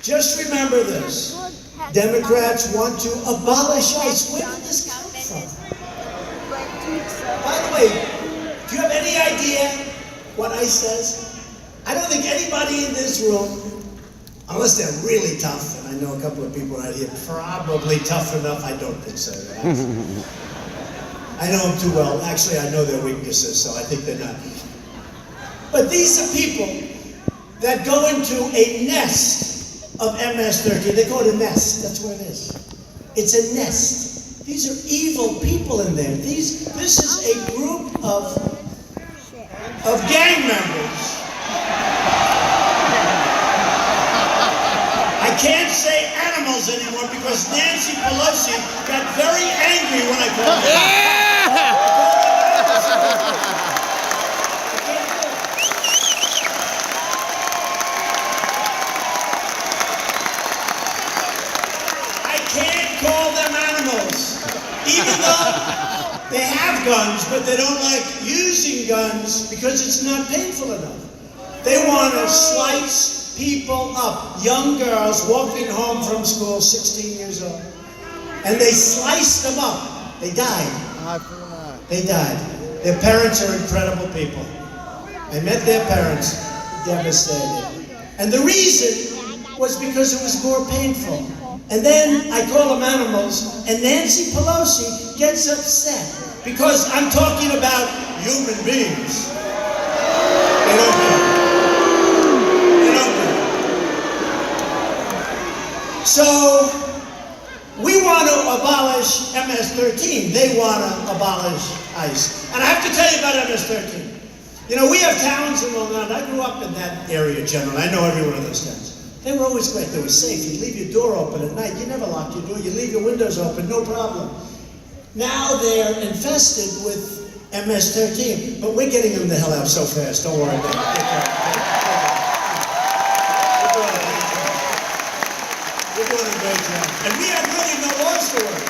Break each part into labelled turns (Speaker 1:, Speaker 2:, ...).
Speaker 1: Just remember this. Democrats want to abolish ICE. Where did this come from? By the way, do you have any idea what ICE says? I don't think anybody in this room, unless they're really tough, and I know a couple of people right here, probably tough enough, I don't think so. I know them too well. Actually, I know their weaknesses, so I think they're not. But these are people that go into a nest of MS-13. They call it a nest. That's what it is. It's a nest. These are evil people in there. This is a group of gang members. I can't say animals anymore because Nancy Pelosi got very angry when I called her. Call them animals, even though they have guns, but they don't like using guns because it's not painful enough. They want to slice people up, young girls walking home from school, 16 years old, and they sliced them up. They died. They died. Their parents are incredible people. I met their parents, devastated. And the reason was because it was more painful. And then I call them animals, and Nancy Pelosi gets upset because I'm talking about human beings. They don't do it. They don't do it. So, we want to abolish MS-13. They want to abolish ICE. And I have to tell you about MS-13. You know, we have towns in Long Island. I grew up in that area generally. I know every one of those towns. They were always great. They were safe. You leave your door open at night. You never locked your door. You leave your windows open, no problem. Now they're infested with MS-13, but we're getting them the hell out so fast. Don't worry about it. We're doing a great job. And we have really no laws to work.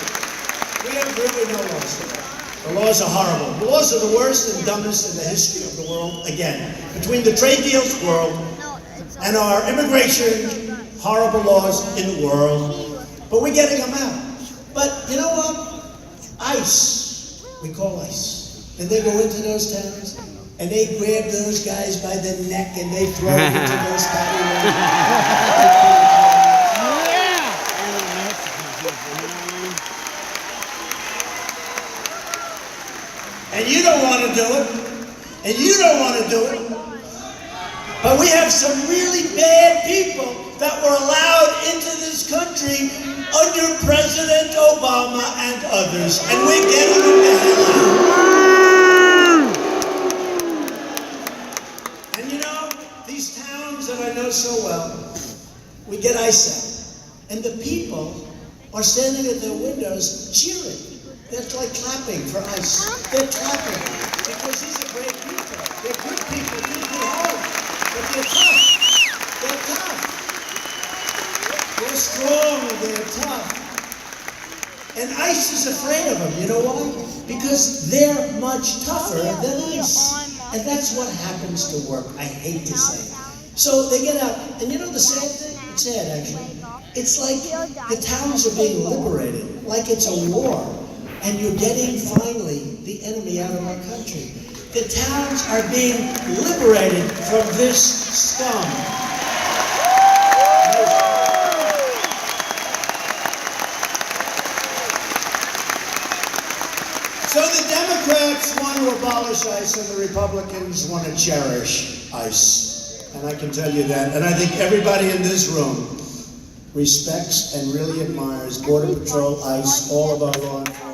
Speaker 1: We have really no laws to work. The laws are horrible. The laws are the worst and dumbest in the history of the world. Again, between the trade deals world and our immigration, horrible laws in the world. But we're getting them out. But you know what? ICE, we call ICE. And they go into those towns, and they grab those guys by the neck, and they throw them into those And you don't want to do it. And you don't want to do it. But we have some really bad people that were allowed into this country under President Obama and others, and we're getting them the hell out. And you know, these towns that I know so well, we get ICE out, and the people are standing at their windows cheering. They're like clapping for ICE. They're clapping because these are great people. They're good people, good heart. But they're tough. They're tough. They're strong. They're tough. And ICE is afraid of them. You know why? Because they're much tougher than ICE. And that's what happens to work. I hate to say it. So they get out. And you know the sad thing? It's sad, actually. It's like the towns are being liberated. Like it's a war. And you're getting, finally, the enemy out of our country. The towns are being liberated from this scum. So the Democrats want to abolish ICE and the Republicans want to cherish ICE. And I can tell you that. And I think everybody in this room respects and really admires Border Patrol, ICE, all of our law enforcement.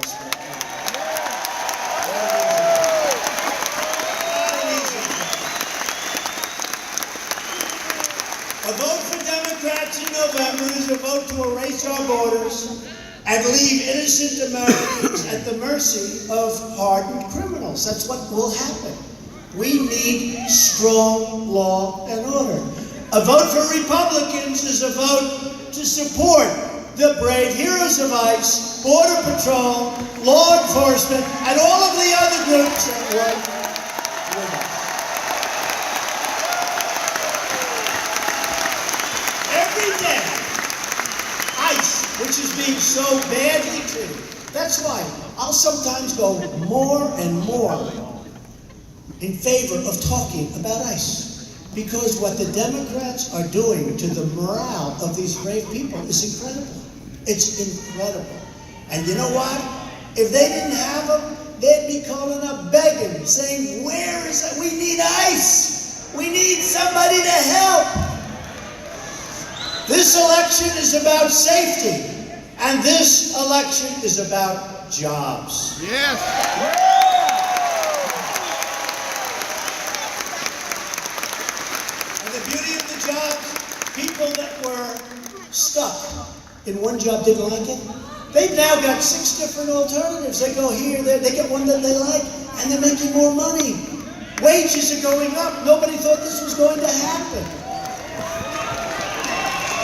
Speaker 1: A vote for Democrats in November is a vote to erase our borders and leave innocent Americans at the mercy of hardened criminals. That's what will happen. We need strong law and order. A vote for Republicans is a vote to support the brave heroes of ICE, Border Patrol, law enforcement, and all of the other groups that work with us. Every day, so badly treated. That's why I'll sometimes go more and more in favor of talking about ICE. Because what the Democrats are doing to the morale of these brave people is incredible. It's incredible. And you know what? If they didn't have them, they'd be calling up begging, saying, where is that? We need ICE. We need somebody to help. This election is about safety. And this election is about jobs.
Speaker 2: Yes.
Speaker 1: And the beauty of the jobs, people that were stuck in one job didn't like it. They've now got 6 different alternatives. They go here, they get one that they like, and they're making more money. Wages are going up. Nobody thought this was going to happen.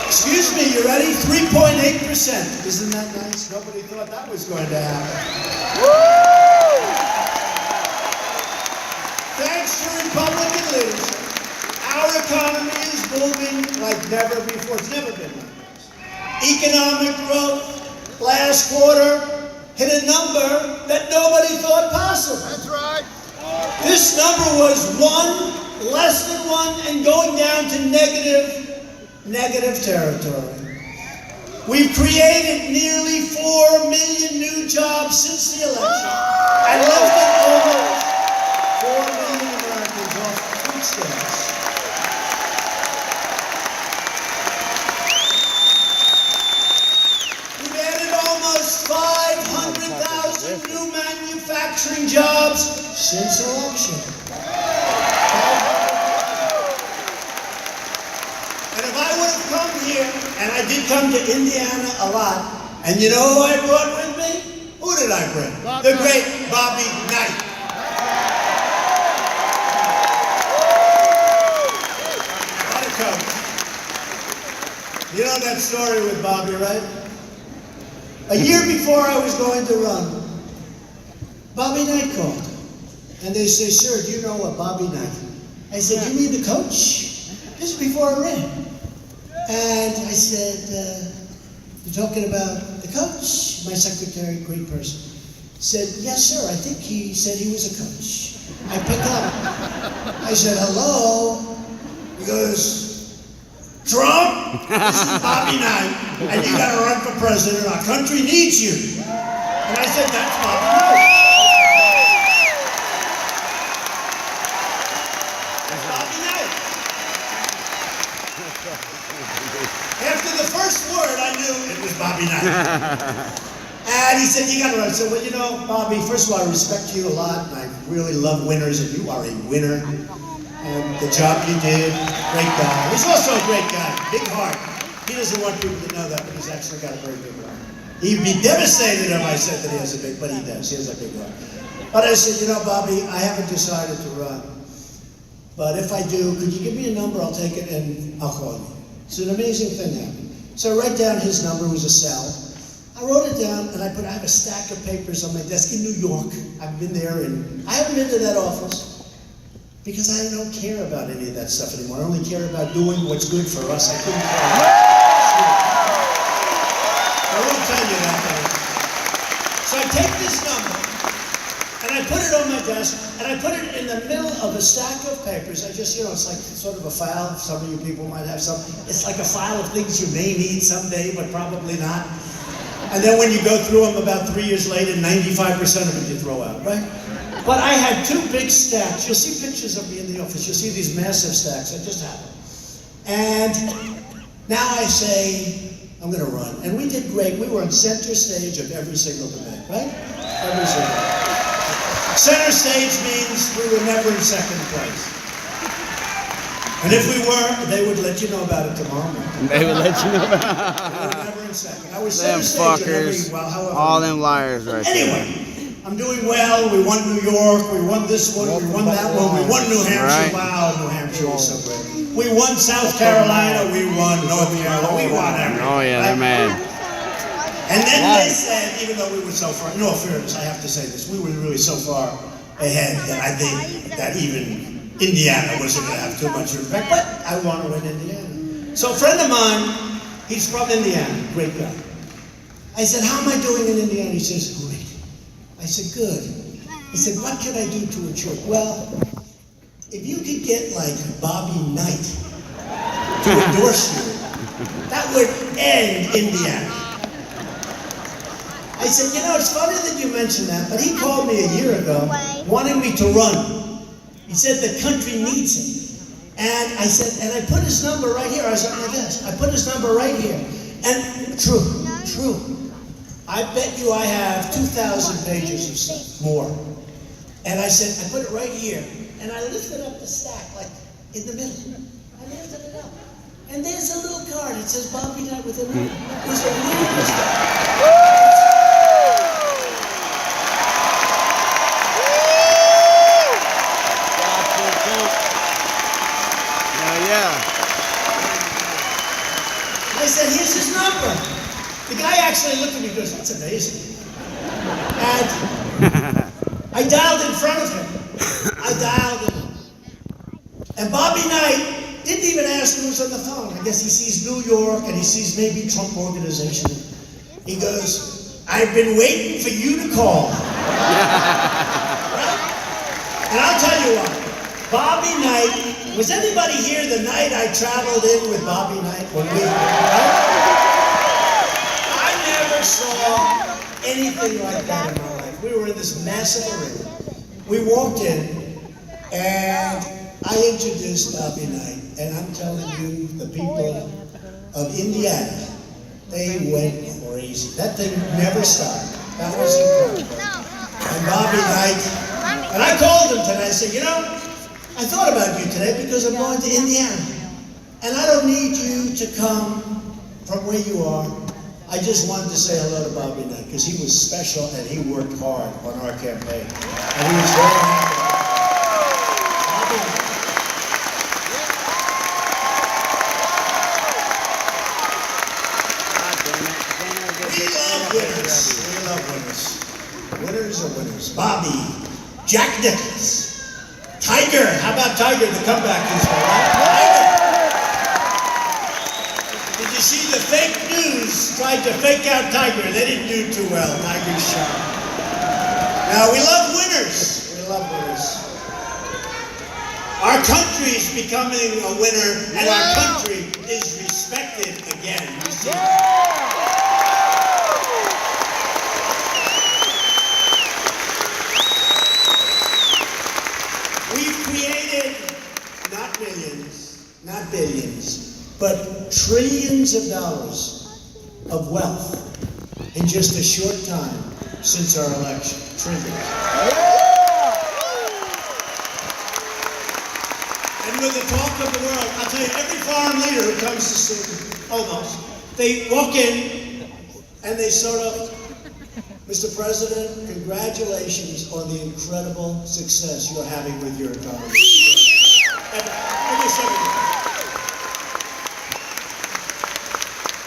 Speaker 1: Excuse me, you ready? 3.8%. Isn't that nice? Nobody thought that was going to happen. Woo! Thanks to Republican leadership, our economy is booming like never before. It's never been like this. Economic growth last quarter hit a number that nobody thought possible.
Speaker 2: That's right.
Speaker 1: This number was 1, less than 1, and going down to negative territory. We've created nearly 4 million new jobs since the election and lifted almost 4 million Americans off food stamps. We've added almost 500,000 new manufacturing jobs since election. Here, and I did come to Indiana a lot, and you know who I brought with me? Who did I bring? The great Bobby Knight. What a coach. You know that story with Bobby, right? A year before I was going to run, Bobby Knight called, and they say, sir, do you know what Bobby Knight? I said, you mean the coach? This is before I ran. And I said, you're talking about the coach? My secretary, great person, said, yes, sir, I think he said he was a coach. I pick up. I said, hello? He goes, Trump, this is Bobby Knight, and you got to run for president. Our country needs you. And I said, that's Bobby Knight. That's Bobby Knight. After the first word, I knew it was Bobby Knight. And he said, you got to run. I said, well, you know, Bobby, first of all, I respect you a lot, and I really love winners, and you are a winner. And the job you did, great guy. He's also a great guy, big heart. He doesn't want people to know that, but he's actually got a very big heart. He'd be devastated if I said that he has a big, but he does. He has a big heart. But I said, you know, Bobby, I haven't decided to run. But if I do, could you give me a number? I'll take it, and I'll call you. It's an amazing thing happened. So I write down his number, it was a cell. I wrote it down, and I have a stack of papers on my desk in New York. I've been there, and I haven't been to that office because I don't care about any of that stuff anymore. I only care about doing what's good for us. I couldn't care less. I won't tell you that. So I take this number, and I put it on my desk, and I put it in the middle of a stack of papers. I just, you know, it's like sort of a file. Some of you people might have some. It's like a file of things you may need someday, but probably not. And then when you go through them about 3 years later, 95% of it you throw out, right? But I had 2 big stacks. You'll see pictures of me in the office. You'll see these massive stacks. I just have them. And now I say, I'm going to run. And we did great. We were on center stage of every single debate, right? Every single debate. Center stage means we were never in second place. And if we were, they would let you know about it tomorrow morning.
Speaker 2: They would let you know about it.
Speaker 1: We were never in second. I was
Speaker 2: Them
Speaker 1: center stage
Speaker 2: fuckers. All them liars right there.
Speaker 1: Anyway, I'm doing well. We won New York. We won this one. We won that one. We won New Hampshire.
Speaker 2: Right.
Speaker 1: Wow, New Hampshire was so great. We won South Carolina. We won North Carolina. We won everything.
Speaker 2: Oh yeah, they're mad.
Speaker 1: And then they said, even though we were so far, in all fairness, I have to say this, we were really so far ahead that I think that even Indiana wasn't going to have too much impact, but I want to win Indiana. So a friend of mine, he's from Indiana, great guy. I said, how am I doing in Indiana? He says, great. I said, good. He said, what can I do to a church? Well, if you could get like Bobby Knight to endorse you, that would end Indiana. I said, you know, it's funny that you mentioned that, but he called me a year ago wanting me to run. He said the country needs him. And I said, and I put his number right here. I was at my desk. I put his number right here. And true. I bet you I have 2,000 pages of stuff, more. And I said, I put it right here. And I lifted up the stack, like in the middle. I lifted it up. And there's a little card. It says Bobby Knight with a number. It's a little stuff. I said, here's his number. The guy actually looked at me and goes, that's amazing. And I dialed in front of him. I dialed him. And Bobby Knight didn't even ask who was on the phone. I guess he sees New York and he sees maybe Trump Organization. He goes, I've been waiting for you to call. Right? And I'll tell you what, Bobby Knight, was anybody here the night I traveled in with Bobby Knight? I never saw anything like that in my life. We were in this massive arena. We walked in, and I introduced Bobby Knight, and I'm telling you, the people of Indiana, they went crazy. That thing never stopped. That was incredible. And Bobby Knight, and I called him tonight, I said, you know, I thought about you today because I'm going to Indiana. And I don't need you to come from where you are. I just wanted to say hello to Bobby Knight because he was special and he worked hard on our campaign. And he was very happy. We love winners. We love winners. Winners are winners. Bobby, Jack Nicklaus. Tiger, how about Tiger, the comeback is Tiger. Did you see the fake news tried to fake out Tiger? They didn't do too well. Tiger's shot. Now, we love winners. We love winners. Our country is becoming a winner, and our country is respected again. You see? We've created not millions, not billions, but trillions of dollars of wealth in just a short time since our election. Trillions. And with the talk of the world, I'll tell you, every foreign leader who comes to see, almost, they walk in and they sort of, Mr. President, congratulations on the incredible success you're having with your economy.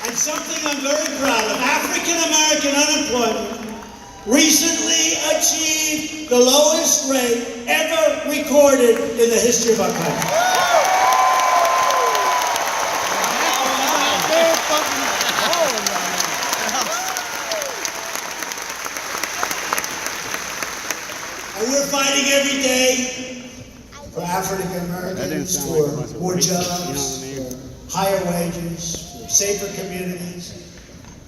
Speaker 1: And something I'm very proud of, African American unemployment recently achieved the lowest rate ever recorded in the history of our country. And we're fighting every day for African Americans, for more jobs, for higher wages, for safer communities,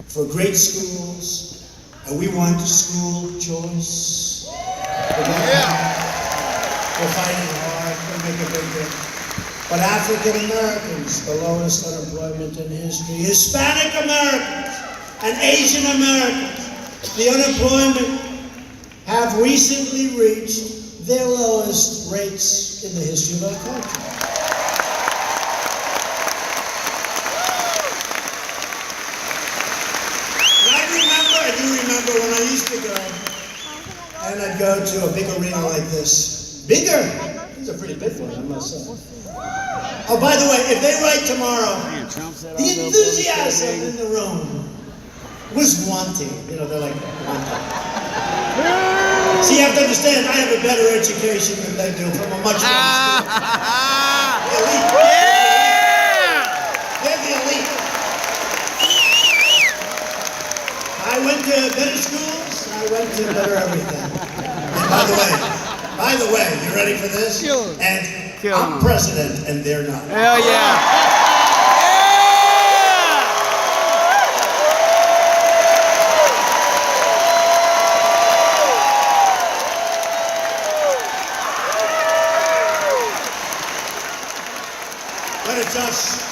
Speaker 1: for great schools, and we want school choice. We're fighting hard to make a big difference. But African Americans, the lowest unemployment in history. Hispanic Americans and Asian Americans, the unemployment have recently reached their lowest rates in the history of our country. And I do remember when I used to go, and I'd go to a big arena like this. Bigger! These are pretty big ones, I must say. Oh, by the way, if they write tomorrow, the enthusiasm in the room was wanting. You know, they're like, wanting. See, you have to understand, I have a better education than they do from a much better school. The elite. Yeah! They're the elite. I to better schools. I went to better everything. And by the way, you ready for this? And I'm president, and they're not.
Speaker 2: Hell yeah.
Speaker 1: But it's us.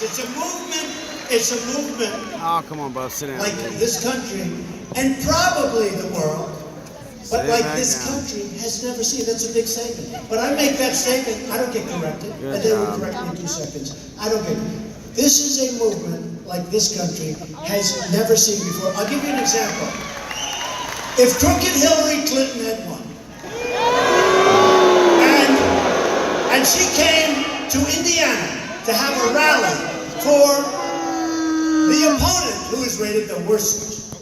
Speaker 1: It's a movement. It's a movement.
Speaker 2: Oh, come on, Bo. Sit down.
Speaker 1: Like this country, and probably the world, but
Speaker 2: Sit
Speaker 1: like
Speaker 2: back
Speaker 1: this
Speaker 2: down.
Speaker 1: country has never seen. That's a big statement. But I make that statement, I don't get corrected.
Speaker 2: Good
Speaker 1: And they will
Speaker 2: job.
Speaker 1: correct me in 2 seconds. I don't get it. This is a movement like this country has never seen before. I'll give you an example. If crooked Hillary Clinton had won, and she came to Indiana to have a rally for the opponent who is rated the worst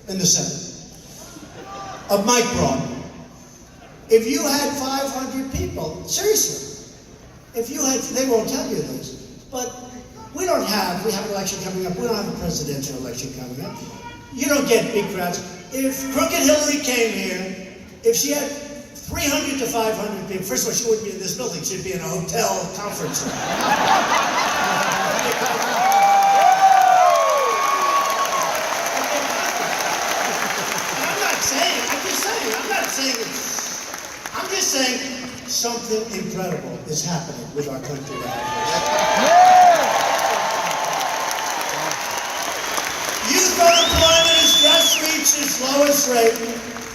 Speaker 1: in the Senate, of Mike Braun. If you had 500 people, seriously, if you had, they won't tell you this, but we have an election coming up, we don't have a presidential election coming up. You don't get big crowds. If crooked Hillary came here, if she had 300 to 500 people, first of all, she wouldn't be in this building, she'd be in a hotel conference room. I'm just saying something incredible is happening with our country now. Youth unemployment has just reached its lowest rate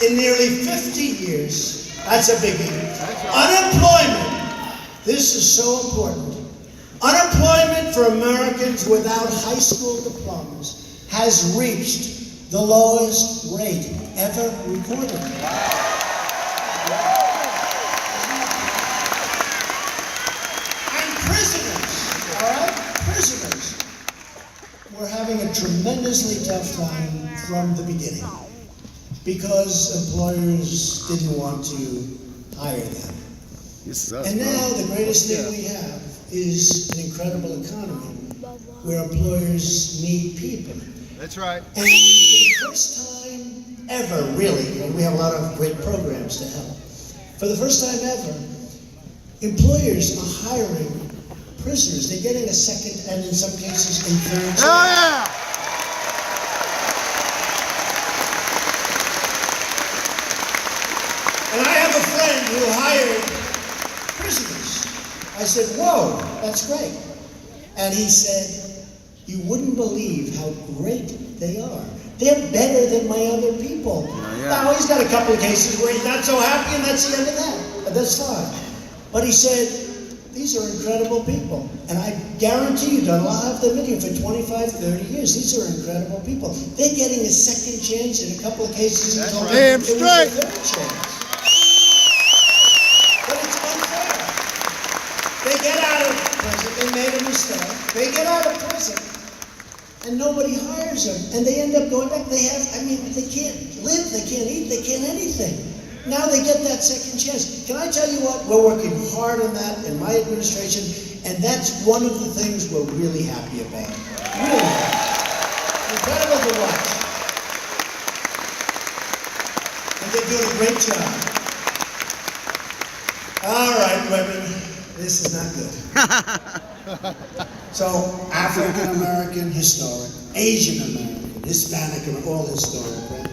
Speaker 1: in nearly 50 years. That's a biggie. Unemployment, this is so important. Unemployment for Americans without high school diplomas has reached the lowest rate ever recorded. Prisoners were having a tremendously tough time from the beginning because employers didn't want to hire them. And now the greatest thing we have is an incredible economy where employers need people.
Speaker 3: That's right.
Speaker 1: And for the first time ever, really, and we have a lot of great programs to help, for the first time ever, employers are hiring prisoners. They're getting a second and in some cases a third chance.
Speaker 3: Oh, yeah.
Speaker 1: And I have a friend who hired prisoners. I said, whoa, that's great. And he said, you wouldn't believe how great they are. They're better than my other people. Now, he's got a couple of cases where he's not so happy, and that's the end of that. But that's fine. But he said, these are incredible people. And I guarantee you, Don, I'll have them in here for 25, 30 years. These are incredible people. They're getting a second chance in a couple of cases.
Speaker 3: That's
Speaker 1: right.
Speaker 3: damn
Speaker 1: It was
Speaker 3: straight.
Speaker 1: a third chance. But it's unfair. They get out of prison. They made a mistake. They get out of prison. And nobody hires them. And they end up going back. They can't live. They can't eat. They can't anything. Now they get that second chance. Can I tell you what? We're working hard on that in my administration, and that's one of the things we're really happy about. Really happy. Incredible to watch. And they're doing a great job. All right, women, this is not good. So, African American, historic. Asian American, Hispanic, all historic. Right?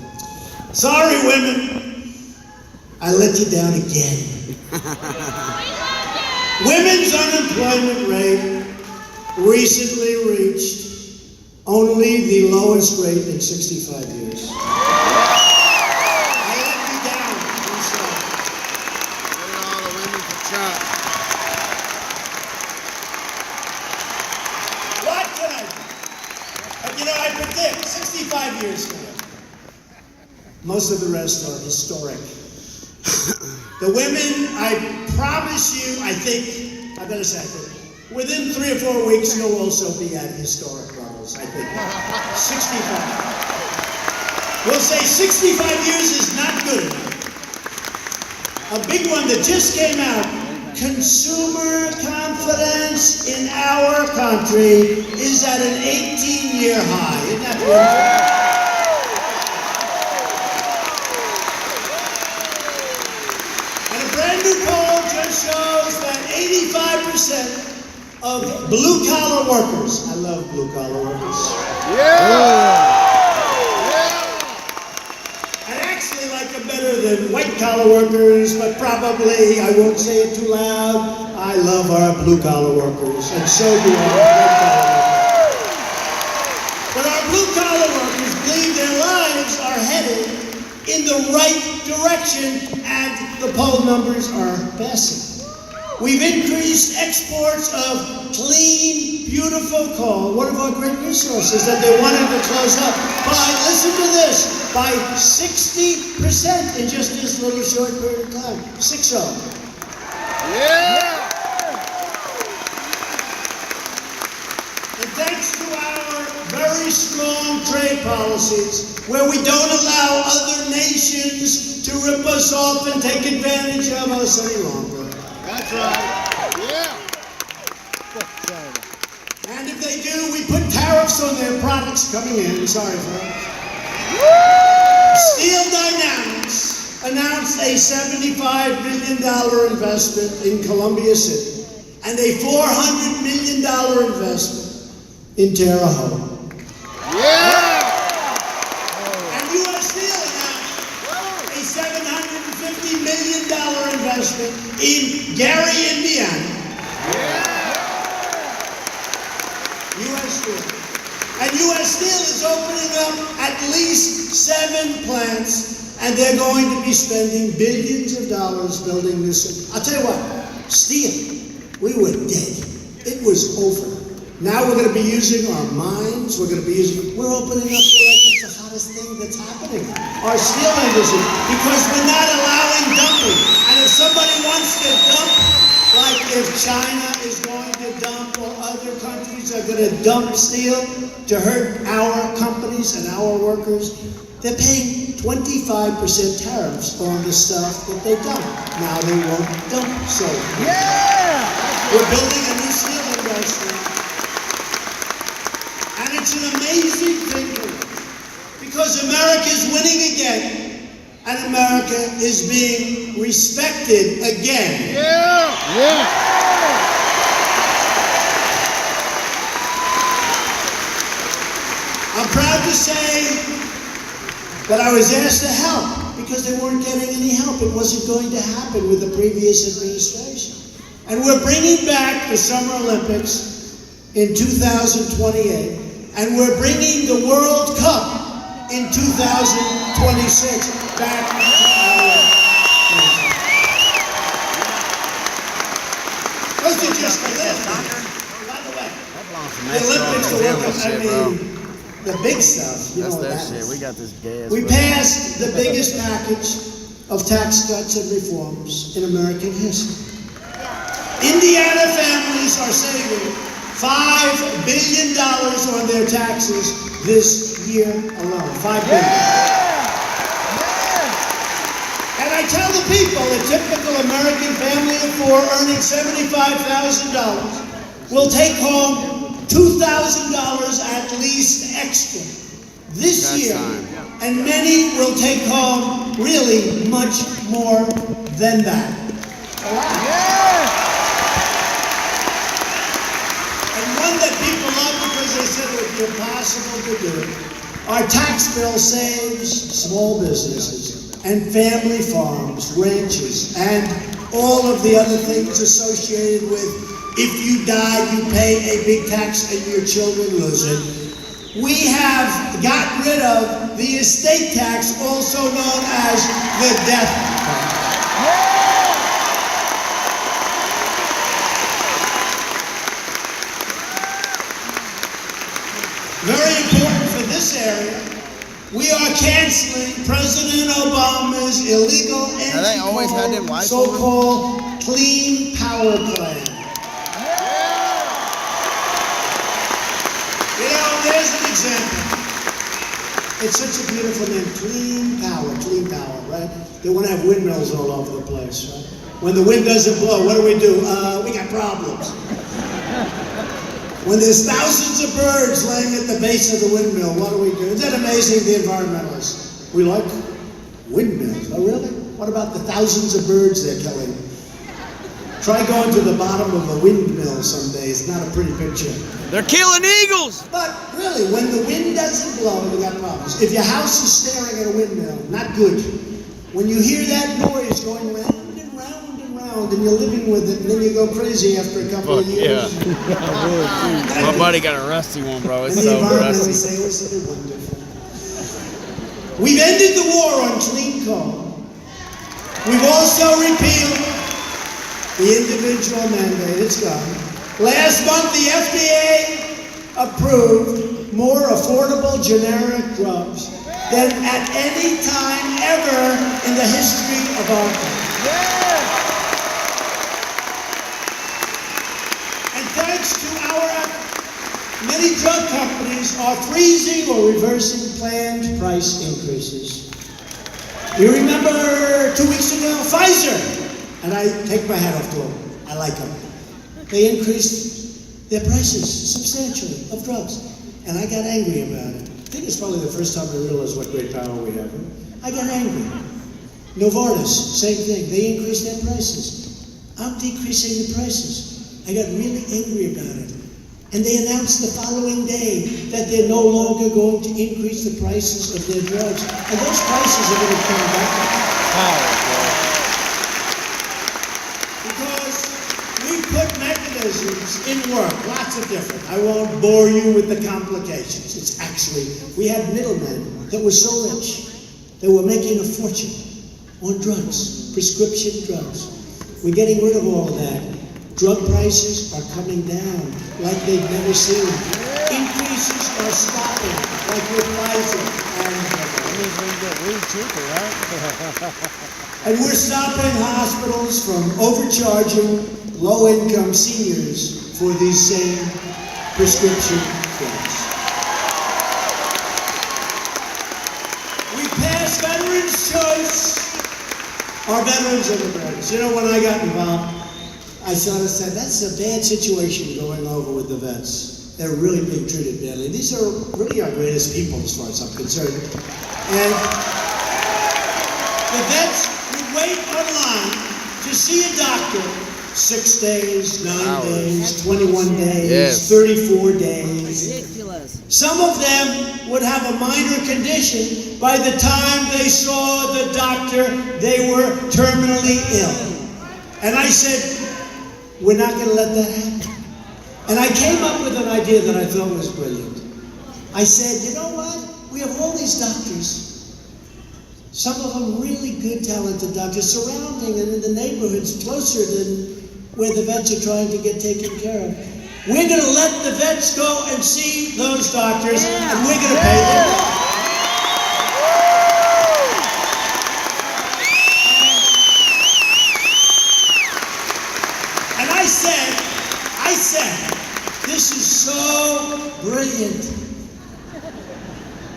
Speaker 1: Sorry, women. I let you down again. Women's unemployment rate recently reached only the lowest rate in 65 years. I let you down. I'm sorry.
Speaker 2: Look at all the women for Trump.
Speaker 1: What can I do? But I predict 65 years from now, most of the rest are historic. The women, I promise you, I better say, within 3 or 4 weeks, you'll also be at historic levels, I think. 65. We'll say 65 years is not good enough. A big one that just came out, consumer confidence in our country is at an 18-year high. Isn't that wonderful? of blue-collar workers. I love blue-collar workers.
Speaker 2: Yeah.
Speaker 1: I actually like them better than white-collar workers, but probably I won't say it too loud. I love our blue-collar workers, and so do our white-collar workers. But our blue-collar workers believe their lives are headed in the right direction, and the poll numbers are passing. We've increased exports of clean, beautiful coal, one of our great resources that they wanted to close up, by, listen to this, by 60% in just this little short period of time. 6-0.
Speaker 2: Yeah.
Speaker 1: And thanks to our very strong trade policies, where we don't allow other nations to rip us off and take advantage of us any longer.
Speaker 2: That's right. Yeah.
Speaker 1: And if they do, we put tariffs on their products coming in. Sorry, folks. Steel Dynamics announced a $75 million investment in Columbia City and a $400 million investment in Terre Haute.
Speaker 2: Yeah.
Speaker 1: And U.S. Steel announced a $750 million investment in Gary, Indiana. U.S. Steel. And U.S. Steel is opening up at least 7 plants, and they're going to be spending billions of dollars building this. I'll tell you what, steel, we were dead. It was over. Now we're going to be using our minds. We're opening up, we're like, it's the hottest thing that's happening. Our steel industry, because we're not allowing dumping. And if somebody wants to dump, like if China is going to dump or other countries are going to dump steel to hurt our companies and our workers, they're paying 25% tariffs on the stuff that they dump. Now they won't dump. So we're building a new steel industry. And it's an amazing thing because America is winning again, and America is being respected again. I'm proud to say that I was asked to help because they weren't getting any help. It wasn't going to happen with the previous administration. And we're bringing back the Summer Olympics in 2028. And we're bringing the World Cup in 2026 back to our nation. Those are just the little things. By the way, the Olympics, the World Cup, the big stuff, you know what that
Speaker 2: shit.
Speaker 1: is.
Speaker 2: We got this gas.
Speaker 1: We passed the biggest package of tax cuts and reforms in American history. Indiana families are saving $5 billion on their taxes this year alone. $5 billion. And I tell the people, a typical American family of 4 earning $75,000 will take home $2,000 at least extra this year. And many will take home really much more than that. That people love because they said it would be impossible to do. Our tax bill saves small businesses and family farms, ranches, and all of the other things associated with if you die, you pay a big tax and your children lose it. We have gotten rid of the estate tax, also known as the death tax. Very important for this area, we are canceling President Obama's illegal anti-coal so-called Clean Power Plan. You know, there's an example. It's such a beautiful name, clean power, right? They want to have windmills all over the place, right? When the wind doesn't blow, what do? We got problems. When there's thousands of birds laying at the base of the windmill, what do? Isn't that amazing, the environmentalists? We like windmills. Oh, really? What about the thousands of birds they're killing? Try going to the bottom of a windmill someday. It's not a pretty picture.
Speaker 3: They're killing eagles.
Speaker 1: But really, when the wind doesn't blow, we got problems. If your house is staring at a windmill, not good. When you hear that noise going round and round and round, and you're living with it, and then you go crazy after a couple of years.
Speaker 3: Yeah. My buddy got a rusty one, bro. It's
Speaker 1: And the
Speaker 3: so
Speaker 1: environmental
Speaker 3: rusty.
Speaker 1: sailors are wonderful. We've ended the war on clean coal. We've also repealed the individual mandate. It's gone. Last month, the FDA approved more affordable generic drugs than at any time ever in the history of our country. And thanks to our efforts, many drug companies are freezing or reversing planned price increases. You remember 2 weeks ago, Pfizer, and I take my hat off to them. I like them. They increased their prices substantially of drugs, and I got angry about it. I think it's probably the first time I realized what great power we have. I got angry. Novartis, same thing. They increased their prices. I'm decreasing the prices. I got really angry about it. And they announced the following day that they're no longer going to increase the prices of their drugs. And those prices are going to come back. Because we put mechanisms in work, lots of different. I won't bore you with the complications. It's actually, we had middlemen that were so rich, they were making a fortune on drugs, prescription drugs. We're getting rid of all of that. Drug prices are coming down like they've never seen. Increases are stopping like with Pfizer and we're stopping hospitals from overcharging low-income seniors for these same prescription drugs. We passed Veterans Choice. Our veterans are the veterans. You know, when I got involved, I sort of said, that's a bad situation going over with the vets. They're really being treated badly. These are really our greatest people as far as I'm concerned. And the vets would wait online to see a doctor 6 days, 9 days, 21 days, 34 days.
Speaker 4: Ridiculous.
Speaker 1: Some of them would have a minor condition. By the time they saw the doctor, they were terminally ill. And I said, we're not going to let that happen. And I came up with an idea that I thought was brilliant. I said, you know what? We have all these doctors. Some of them really good, talented doctors surrounding and in the neighborhoods closer than where the vets are trying to get taken care of. We're going to let the vets go and see those doctors, and we're going to pay them more. And I said, this is so brilliant.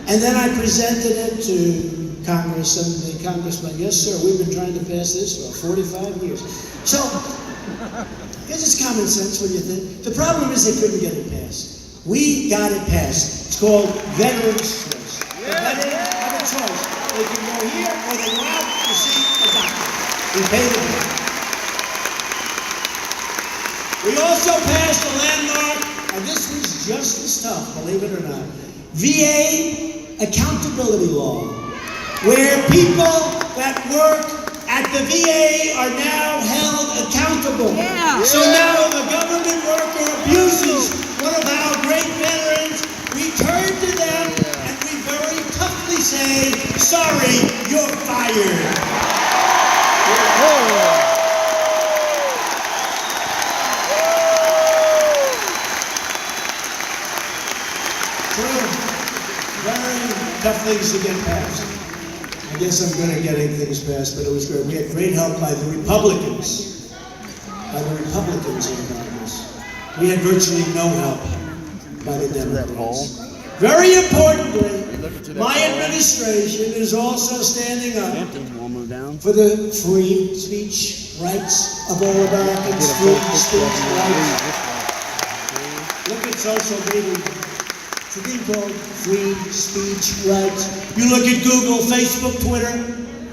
Speaker 1: And then I presented it to Congress, and the congressman, yes sir, we've been trying to pass this for 45 years. So, because it's common sense when you think. The problem is they couldn't get it passed. We got it passed. It's called Veterans Choice. The veterans have a choice. They can go here or they go out to see a doctor. We pay the bill. We also passed a landmark, and this was just as tough, believe it or not, VA accountability law, where people that work at the VA are now held accountable.
Speaker 4: Yeah.
Speaker 1: So now if a government worker abuses one of our great veterans, we turn to them and we very toughly say, sorry, you're fired. Very tough things to get passed. I guess I'm good at getting things passed, but it was great. We had great help by the Republicans. In Congress. We had virtually no help by the Democrats. Very importantly, my administration is also standing up for the free speech rights of all Americans. Free speech rights. Look at social media. It's a thing called free speech rights. You look at Google, Facebook, Twitter,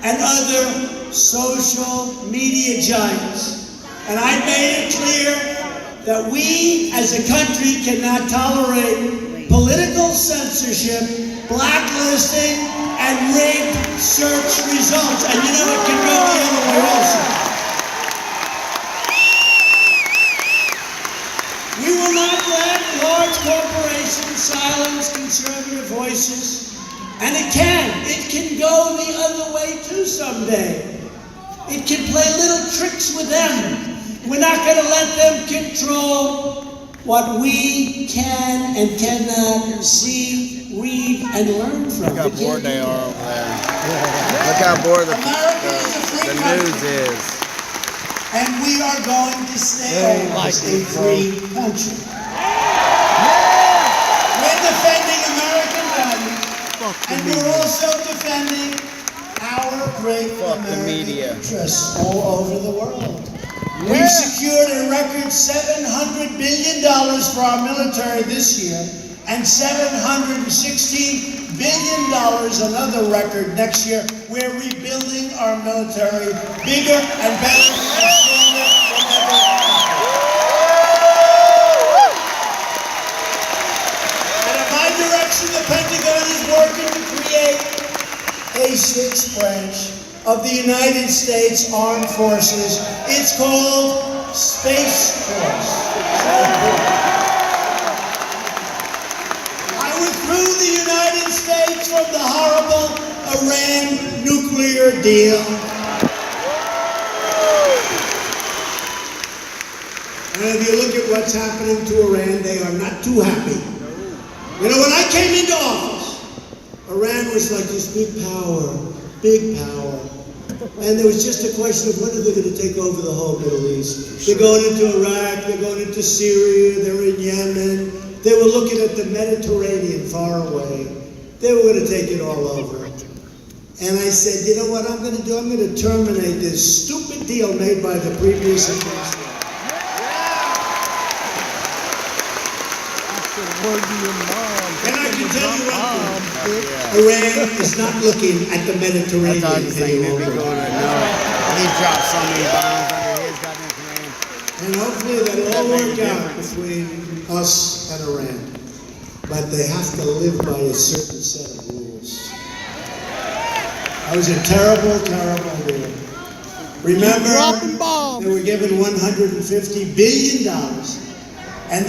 Speaker 1: and other social media giants, And I made it clear that we as a country cannot tolerate political censorship, blacklisting, and rigged search results. And you know it can go the other way also. We will not let large corporations silence conservative voices. And it can go the other way too someday. It can play little tricks with them. We're not going to let them control what we can and cannot see, read, and learn from.
Speaker 3: Look how bored they are over there. Look how bored the news is.
Speaker 1: And we are going to stay as a free country. We're defending American values, and we're also defending our great American interests all over the world. We've secured a record $700 billion for our military this year, and $716 billion, another record next year. We're rebuilding our military bigger and better and stronger than ever. And in my direction, the Pentagon is working to create a sixth branch of the United States Armed Forces. It's called Space Force. I withdrew the United States from the horrible Iran nuclear deal. And if you look at what's happening to Iran, they are not too happy. You know, when I came into office, Iran was like this big power. And there was just a question of when are they going to take over the whole Middle East. They're going into Iraq, they're going into Syria, they're in Yemen. They were looking at the Mediterranean far away. They were going to take it all over. And I said, you know what I'm going to do? I'm going to terminate this stupid deal made by the previous administration. And I can tell you one thing, Iran is not looking at the Mediterranean anymore.
Speaker 3: He dropped so many bombs under his goddamn command.
Speaker 1: And hopefully that'll all work out between us and Iran. But they have to live by a certain set of rules. That was a terrible, terrible deal. Remember, they were given $150 billion. And